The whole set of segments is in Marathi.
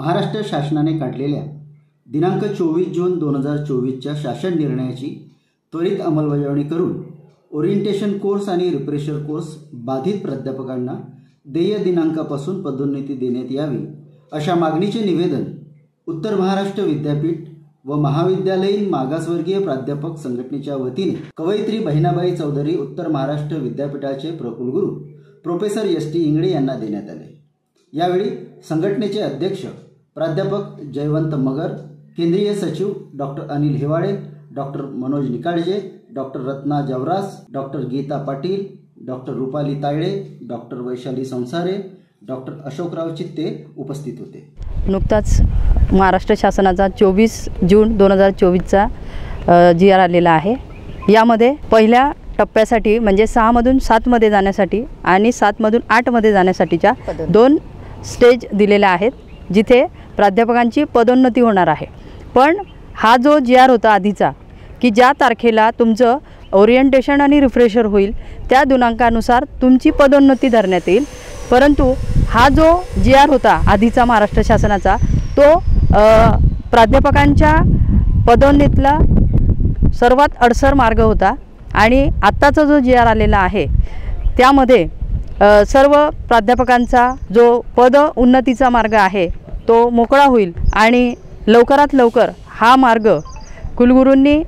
महाराष्ट्र शासनाने काढलेल्या दिनांक 24 जून 2024च्या शासन निर्णयाची त्वरित अंमलबजावणी करून ओरिएंटेशन कोर्स आणि रिफ्रेशर कोर्स बाधित प्राध्यापकांना देय दिनांकापासून पदोन्नती देण्यात यावी अशा मागणीचे निवेदन उत्तर महाराष्ट्र विद्यापीठ व महाविद्यालयीन मागासवर्गीय प्राध्यापक संघटनेच्या वतीने कवयित्री बहिणाबाई चौधरी उत्तर महाराष्ट्र विद्यापीठाचे प्रकुलगुरू प्रोफेसर एस.टी. इंगळे यांना देण्यात आले। यावेळी संघटनेचे अध्यक्ष प्राध्यापक जयवंत मगर, केंद्रीय सचिव doctor Anil Hiwale, doctor Manoj Nikalje, doctor Ratna Jawras, doctor Geeta Patil, doctor Rupali Taide, doctor Vaishali Sansare, doctor Ashokrao चित्ते उपस्थित होते। नुकताच महाराष्ट्र शासनाचा 24 जून 2024चा GR आलेला आहे। यामध्ये पहिल्या टप्प्यासाठी म्हणजे 6 मधून 7 मध्ये जाण्यासाठी आणि 7 मधून 8 मध्ये जाण्यासाठीच्या 2 स्टेज दिलेल्या आहेत, जिथे प्राध्यापकांची पदोन्नती होणार आहे। पण हा जो GR होता आधीचा की ज्या तारखेला तुमचं ओरिएंटेशन आणि रिफ्रेशर होईल त्या दिनांकानुसार तुमची पदोन्नती धरण्यात येईल, परंतु हा जो GR होता आधीचा महाराष्ट्र शासनाचा तो प्राध्यापकांच्या पदोन्नतीला सर्वात अडसर मार्ग होता आणि आत्ताचा जो GR आलेला आहे त्यामध्ये सर्व प्राध्यापकांचा जो पद उन्नतीचा मार्ग आहे तो मोकळा होईल आणि लवकरात लवकर हा मार्ग कुलगुरूंनी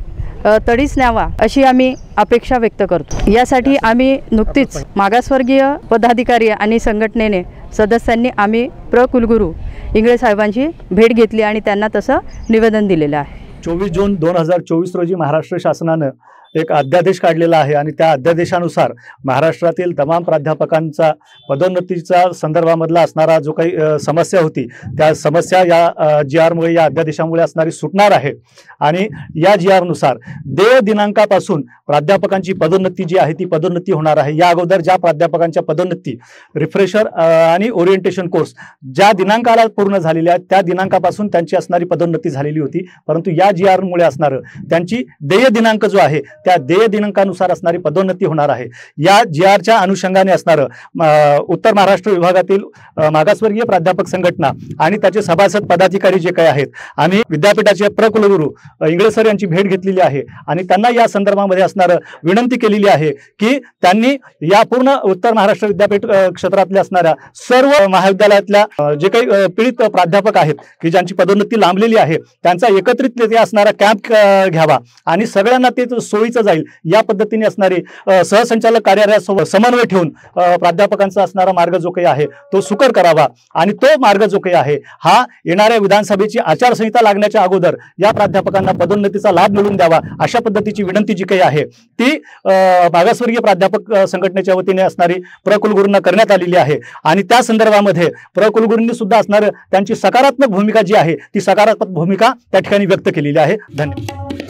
तडीस न्यावा अशी आम्ही अपेक्षा व्यक्त करतो। यासाठी आम्ही नुकतीच मागासवर्गीय पदाधिकारी आणि संघटनेने सदस्यांनी आम्ही कुलगुरू इंगळे साहेबांची भेट घेतली आणि त्यांना तसं निवेदन दिलेलं आहे। 24 जून 2024 रोजी महाराष्ट्र शासनाने एक अध्यादेश काढलेला आहे आणि त्या अध्यादेशानुसार महाराष्ट्रातील तमाम प्राध्यापकांचा पदोन्नतीचा संदर्भामधला असणारा जो काही समस्या होती त्या समस्या या GR मुळे या अध्यादेशामुळे असणारी सुटणार आहे आणि या GR नुसार देय दिनांकापासून प्राध्यापकांची पदोन्नती जी आहे ती पदोन्नती होणार आहे। या अगोदर ज्या प्राध्यापकांच्या पदोन्नती रिफ्रेशर आणि ओरिएंटेशन कोर्स ज्या दिनांकाला पूर्ण झालेल्या आहेत त्या दिनांकापासून त्यांची असणारी पदोन्नती झालेली होती, परंतु या GR मुळे असणारं त्यांची देय दिनांक जो आहे त्या देय दिनांकानुसार असणारी पदोन्नती होणार आहे। या GRच्या अनुषंगाने असणारं उत्तर महाराष्ट्र विभागातील मागासवर्गीय प्राध्यापक संघटना आणि त्याचे सभासद पदाधिकारी जे काही आहेत आम्ही विद्यापीठाचे प्रकुलगुरू इंगळे सर यांची भेट घेतलेली आहे आणि त्यांना या संदर्भामध्ये असणारं विनंती केलेली आहे की त्यांनी या पूर्ण उत्तर महाराष्ट्र विद्यापीठ क्षेत्रातले असणाऱ्या सर्व महाविद्यालयातल्या जे काही पीडित प्राध्यापक आहेत की ज्यांची पदोन्नती लांबलेली आहे त्यांचा एकत्रितरित्या असणारा कॅम्प घ्यावा आणि सगळ्यांना ते सोयीचं जाईल या पद्धतीने असणारे सहसंचालक कार्यालयासोबत समन्वय ठेवून प्राध्यापकांचा असणारा मार्ग जो काही आहे तो सुकर करावा आणि तो मार्ग जो काही आहे हा येणाऱ्या विधानसभेची आचारसंहिता लागण्याच्या अगोदर या प्राध्यापकांना पदोन्नतीचा लाभ मिळवून द्यावा अशा पद्धतीची विनंती जी काही आहे ती मागासवर्गीय प्राध्यापक संघटनेच्या वतीने असणारी प्रकुलगुरूंना करण्यात आलेली आहे आणि त्या संदर्भामध्ये प्रकुलगुरूंनी सुद्धा असणारं त्यांची सकारात्मक भूमिका जी आहे ती सकारात्मक भूमिका त्या ठिकाणी व्यक्त केलेली आहे। धन्यवाद।